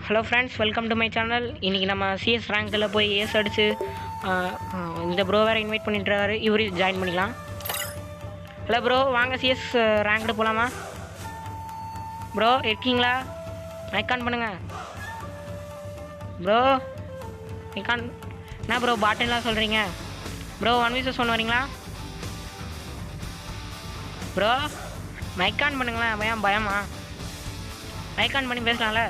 Hello friends, welcome to my channel. இன்றைக்கி நம்ம CS ரேங்கில் போய் ஏஸ் அடித்து இந்த ப்ரோ வேறு இன்வைட் பண்ணிட்டுருக்காரு. இவரு ஜாயின் பண்ணிக்கலாம். ஹலோ ப்ரோ, வாங்க சிஎஸ் ரேங்க்டு போகலாமா? ப்ரோ இருக்கீங்களா? மைக்கான் பண்ணுங்கள் ப்ரோ. மைக்கான் என்ன ப்ரோ பாட்டிலாம் சொல்கிறீங்க? ப்ரோ 1v1 வரீங்களா ப்ரோ? மைக்கான் பண்ணுங்களேன். பயமா? மைக்கான் பண்ணி பேசலாம்ல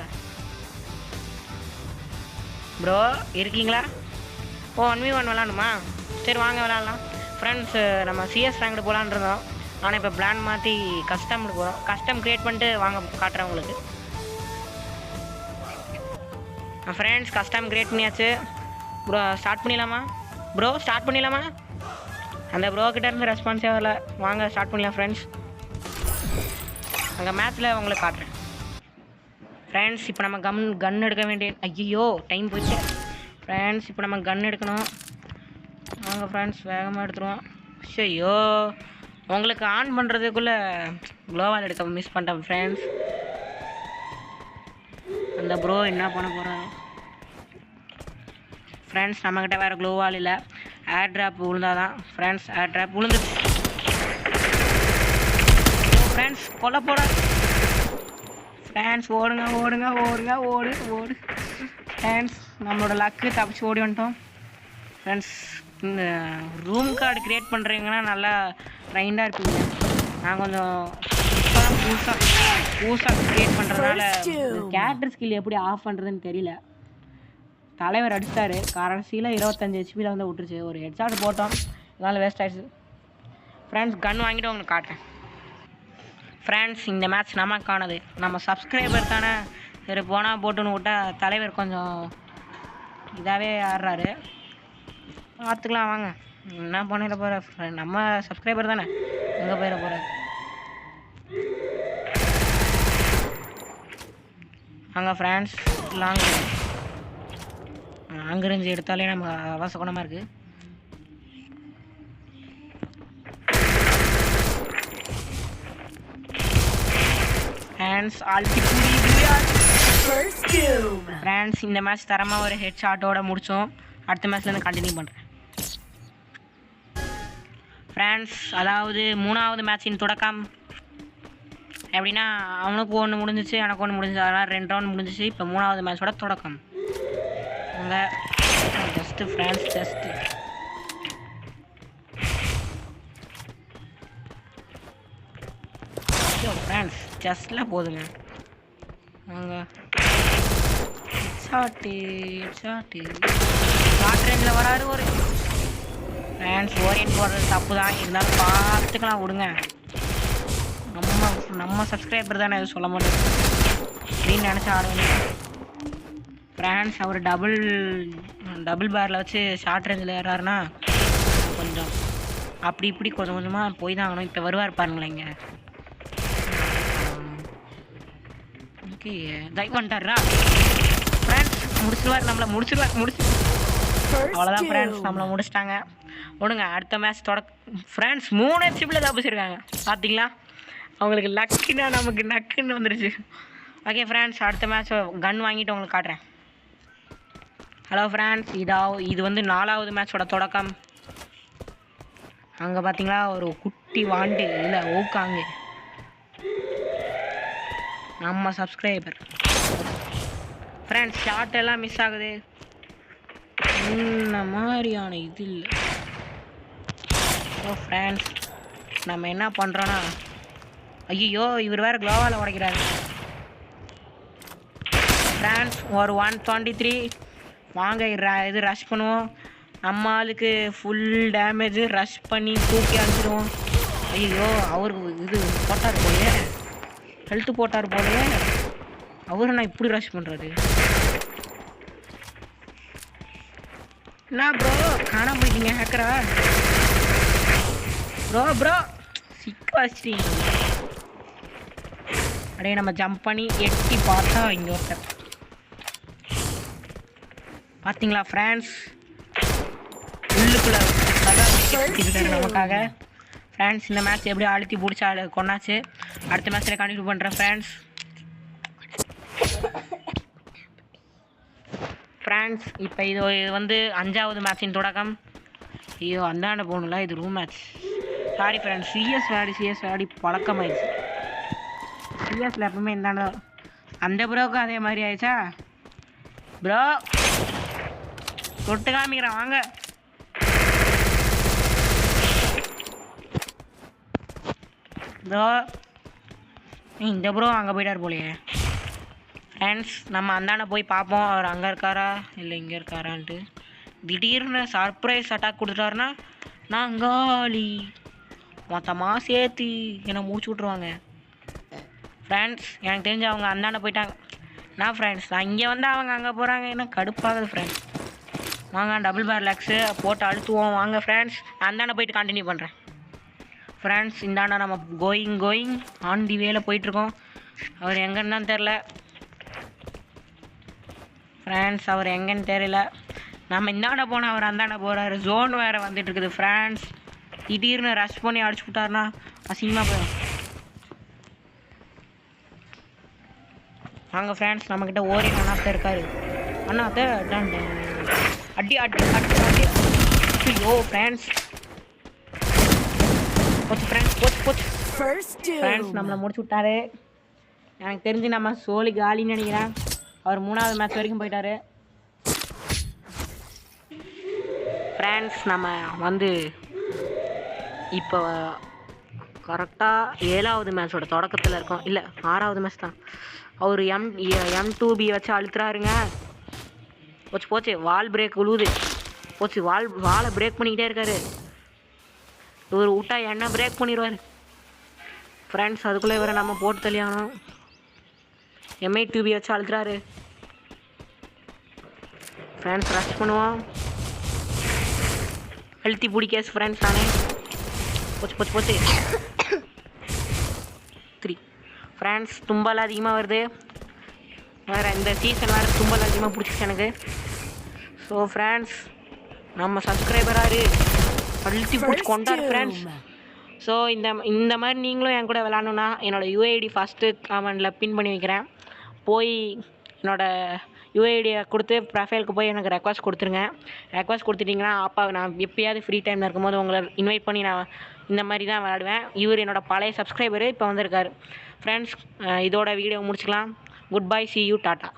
ப்ரோ. இருக்கீங்களா? ஓ 1v1 விளாடணுமா? சரி வாங்க விளாட்லாம். ஃப்ரெண்ட்ஸ், நம்ம சிஎஸ் ரேங்க்டு போகலான்னு இருந்தோம். ஆனால் இப்போ பிளான் மாற்றி கஸ்டம்க்கு போகிறோம். கஸ்டம் க்ரியேட் பண்ணிட்டு வாங்க காட்டுறேன் உங்களுக்கு. ஃப்ரெண்ட்ஸ், கஸ்டம் க்ரியேட் பண்ணியாச்சு. ப்ரோ ஸ்டார்ட் பண்ணிடலாமா? ப்ரோ ஸ்டார்ட் பண்ணிடலாமா? அந்த ப்ரோ கிட்டே இருந்து ரெஸ்பான்ஸே வரல. வாங்க ஸ்டார்ட் பண்ணலாம் ஃப்ரெண்ட்ஸ். அங்கே மேட்ச்சில் உங்களுக்கு காட்டுறேன். ஃப்ரெண்ட்ஸ், இப்போ நம்ம கன் எடுக்க வேண்டிய ஐயோ டைம் போயிடுச்சு. ஃப்ரெண்ட்ஸ், இப்போ நம்ம கன் எடுக்கணும். வாங்க ஃப்ரெண்ட்ஸ், வேகமாக எடுத்துருவோம். ஐயோ, உங்களுக்கு ஆன் பண்ணுறதுக்குள்ளே க்ளோவால் எடுக்க மிஸ் பண்ணிட்டேன் ஃப்ரெண்ட்ஸ். அந்த ப்ரோ என்ன பண்ண போகிறோம்? ஃப்ரெண்ட்ஸ், நம்மக்கிட்ட வேறு க்ளோவால் இல்லை. ஏர் ட்ராப் விழுந்தால் தான். ஃப்ரெண்ட்ஸ், ஏர் ட்ராப் விழுந்து ஃப்ரெண்ட்ஸ் கொல்ல போட. ஃப்ரெண்ட்ஸ் ஓடுங்க ஓடுங்க ஓடுங்க ஓடு ஓடு. ஃப்ரெண்ட்ஸ், நம்மளோட லக்கு தப்பிச்சு ஓடி வந்துட்டோம். ஃப்ரெண்ட்ஸ், இந்த ரூம் கார்டு க்ரியேட் பண்ணுறீங்கன்னா நல்லா ட்ரைண்டாக இருப்பீங்க. நான் கொஞ்சம் புதுசாக க்ரியேட் பண்ணுறதுனால கேரக்டர் ஸ்கில் எப்படி ஆஃப் பண்ணுறதுன்னு தெரியல. தலைவர் அடிச்சிட்டாரு. கடைசியில் 25 ஹெச்பியில் வந்து விட்டுருச்சு. ஒரு ஹெட்ஷாட் போட்டோம், இதனால் வேஸ்ட் ஆகிடுச்சு. ஃப்ரெண்ட்ஸ், கன் வாங்கிட்டு உங்களுக்கு காட்டுறேன். ஃப்ரெண்ட்ஸ், இந்த மேட்ச் நமக்கானது. நம்ம சப்ஸ்கிரைபர் தானே, சரி போனால் போட்டுன்னு விட்டால் தலைவர் கொஞ்சம் இதாகவே ஆடுறாரு. பார்த்துக்கலாம் வாங்க. என்ன பண்ணிட போகிற? நம்ம சப்ஸ்கிரைபர் தானே, எங்கே போயிட போகிற? வாங்க ஃப்ரெண்ட்ஸ், லாங் ரேஞ்ச் எடுத்தாலே நம்ம அவசகுணமாக இருக்குது. ஃப்ரெண்ட்ஸ், ஃப்ரெண்ட்ஸ், இந்த மேட்ச் தரமாக ஒரு ஹெட் ஷாட்டோட முடித்தோம். அடுத்த மேட்ச்லேருந்து கண்டினியூ பண்ணுறேன். ஃப்ரெண்ட்ஸ், அதாவது 3வது மேட்சின் தொடக்கம். எப்படின்னா, அவனுக்கு ஒன்று முடிஞ்சிச்சு, எனக்கு ஒன்று முடிஞ்சிச்சு. அதனால் 2 ரவுண்ட் முடிஞ்சிச்சு. இப்போ 3வது மேட்சோட தொடக்கம். அங்கே ஜஸ்ட்டு ஃப்ரெண்ட்ஸ், ஜஸ்ட்டு ஃப்ரெண்ட்ஸ் ஜஸ்ட்டில் போதுங்க. வாங்க ஷாட்டு ஷார்ட் ரேஞ்சில் வராரு ஒரு. ஃப்ரெண்ட்ஸ், ஓரியன்ட் போடுறது தப்பு தான், இருந்தாலும் பார்த்துக்கலாம் விடுங்க. நம்ம சப்ஸ்கிரைபர் தானே, எதுவும் சொல்ல மாட்டேன் அப்படின்னு நினச்சி ஆடுவேன். ஃப்ரெண்ட்ஸ், அவர் டபுள் பேரில் வச்சு ஷார்ட் ரேஞ்சில் ஏறாருன்னா கொஞ்சம் அப்படி இப்படி கொஞ்சம் கொஞ்சமாக போய் தான் ஆகணும். இப்போ வருவார் பாருங்களேன். இங்கே ஓகே டைவ் பண்ணிட்டாரா ஃப்ரெண்ட்ஸ்? முடிச்சிடுவார், நம்மளை முடிச்சிடுவார். அவ்வளோதான் ஃப்ரெண்ட்ஸ், நம்மளை முடிச்சிட்டாங்க. ஒடுங்க அடுத்த மேட்ச் ஃப்ரெண்ட்ஸ் 3 ஹெச்பியில் தப்பிச்சிருக்காங்க. பார்த்தீங்களா, அவங்களுக்கு லக்குன்னா நமக்கு நக்குன்னு வந்துருச்சு. ஓகே ஃப்ரெண்ட்ஸ், அடுத்த மேட்ச் கன் வாங்கிட்டு உங்களுக்கு காட்டுறேன். ஹலோ ஃப்ரெண்ட்ஸ், இது வந்து 4வது மேட்சோட தொடக்கம். அங்கே பார்த்தீங்களா ஒரு குட்டி வாண்டு இல்லை ஓக்காங்க நம்ம சப்ஸ்கிரைபர். ஃப்ரெண்ட்ஸ், ஷார்ட் எல்லாம் மிஸ் ஆகுது. இந்த மாதிரியான இது இல்லை. ஸோ ஃப்ரெண்ட்ஸ், நம்ம என்ன பண்ணுறோன்னா, ஐயோ இவர் வேறு க்ளோவால் உடைக்கிறாரு. ஃப்ரெண்ட்ஸ், ஒரு 123 வாங்க இது ரஷ் பண்ணுவோம். நம்ம ஆளுக்கு ஃபுல் டேமேஜ் ரஷ் பண்ணி தூக்கி அடிச்சிடுவோம். ஐயோ, அவருக்கு இது போட்டார் போலே, ஹெல்த்து போட்டார் போலே. அவரை நான் இப்படி ரஷ் பண்ணுறது என்ன ப்ரோ? காணாம போயிட்டீங்க ஹேக்கரா ப்ரோ சிக்க வச்சிட்டீங்க. அப்படியே நம்ம ஜம்ப் பண்ணி எட்டி பார்த்தா இங்கே ஒருத்தர். பார்த்தீங்களா ஃப்ரெண்ட்ஸ், உள்ளுக்குள்ள நமக்காக. ஃப்ரெண்ட்ஸ், இந்த மேட்ச் எப்படி அழுத்தி பிடிச்சா கொண்டாச்சு. அடுத்த மேட்ச்சில் கண்டினியூ பண்ணுறேன் ஃப்ரெண்ட்ஸ். ஃப்ரெண்ட்ஸ் இப்போ இது வந்து 5வது மேட்சின் தொடக்கம். ஐயோ அந்தாண்ட போகணும்ல, இது room match. Sorry friends, CS விளையாடி பழக்கமாயிடுச்சு. சிஎஸ்ல எப்பவுமே இந்தாண்ட அந்த ப்ரோக்கும் அதே மாதிரி ஆயிடுச்சா. ப்ரோ தொட்டு காமிக்கிறேன் வாங்க. ப்ரோ இந்த ப்ரோ அங்கே போயிட்டார் போலையே. ஃப்ரெண்ட்ஸ் நம்ம அந்தாண்ட போய் பார்ப்போம் அவர் அங்கே இருக்காரா இல்லை இங்கே இருக்காரான்ட்டு. திடீர்னு சர்ப்ரைஸ் அட்டாக் கொடுத்துட்டாருன்னா நான் காலி, மொத்தமாக சேர்த்து என்னை முடிச்சு விட்ருவாங்க. ஃப்ரெண்ட்ஸ் எனக்கு தெரிஞ்சு அவங்க அந்தாண்ட போயிட்டாங்க. நான் ஃப்ரெண்ட்ஸ் நான் இங்கே வந்து அவங்க அங்கே போகிறாங்க, என்ன கடுப்பாகுது ஃப்ரெண்ட்ஸ். வாங்க டபுள் பேர் லெக்ஸு போட்டு அழுத்துவோம் வாங்க ஃப்ரெண்ட்ஸ். அந்தாண்ட போயிட்டு கண்டினியூ பண்ணுறேன். ஃப்ரெண்ட்ஸ் இந்தாண்ட நம்ம கோயிங் ஆன் தி வேல போயிட்டுருக்கோம். அவர் எங்கன்னு தான் தெரில ஃப்ரெண்ட்ஸ், அவர் எங்கன்னு தெரியல. நம்ம இந்தாண்ட போனால் அவர் அந்தாண்ட போகிறாரு. ஜோன் வேறு வந்துட்டு இருக்குது ஃப்ரெண்ட்ஸ். திடீர்னு ரஷ் பண்ணி அடிச்சு விட்டாருன்னா அசிங்கமாக போயிடும். வாங்க ஃப்ரெண்ட்ஸ், நம்மக்கிட்ட ஓரின் அண்ணாத்த இருக்காரு. அண்ணாத்த அடி அடி அடி அடி. ஐயோ ஃப்ரெண்ட்ஸ் போச்சு ஃப்ரெண்ட்ஸ் நம்மளை முடிச்சு விட்டாரு. எனக்கு தெரிஞ்சு நம்ம சோலி காலின்னு நினைக்கிறேன். அவர் 3வது மேட்ச் வரைக்கும் போயிட்டாரு. ஃப்ரெண்ட்ஸ் நம்ம வந்து இப்போ கரெக்டாக 7வது மேட்சோட தொடக்கத்தில் இருக்கோம். இல்லை 6வது மேட்ச் தான். அவர் M2B வச்சு அழுத்துறாருங்க. போச்சு வால் பிரேக் விழுவுது. போச்சு வாலை பிரேக் பண்ணிக்கிட்டே இருக்காரு. இவர் விட்டா என்ன பிரேக் பண்ணிடுவார் ஃப்ரெண்ட்ஸ். அதுக்குள்ளே இவரை நம்ம போட்டு தள்ளியாகணும். M8B வச்சு அழுத்துறாரு ஃப்ரெண்ட்ஸ். ரஷ் பண்ணுவோம். ஹெல்த்தி பிடி கேஸ் ஃப்ரெண்ட்ஸ். நானே போச்சு 3 ஃப்ரெண்ட்ஸ். தும்பல் அதிகமாக வருது வேறு. இந்த சீசன் வேறு தும்பல் அதிகமாக பிடிச்சிச்சு எனக்கு. ஸோ ஃப்ரெண்ட்ஸ் நம்ம சப்ஸ்கிரைபராரு அழுத்தி பிடிச்சி கொண்டாரு ஃப்ரெண்ட்ஸ். ஸோ இந்த மாதிரி நீங்களும் என் கூட விளாட்ணுன்னா என்னோடய UID ஃபஸ்ட்டு கமெண்டில் பின் பண்ணி வைக்கிறேன். போய் என்னோடய UIDயை கொடுத்து ப்ரொஃபைலுக்கு போய் எனக்கு ரெக்வஸ்ட் கொடுத்துருங்க. ரெக்வஸ்ட் கொடுத்துட்டிங்கன்னா அப்பா நான் எப்பயாவது ஃப்ரீ டைமில் இருக்கும்போது உங்களை இன்வைட் பண்ணி நான் இந்த மாதிரி தான் விளாடுவேன். இவர் என்னோடய பழைய சப்ஸ்கிரைபரு இப்போ வந்திருக்காரு ஃப்ரெண்ட்ஸ். இதோட வீடியோ முடிச்சுக்கலாம். Good bye, see you, tata.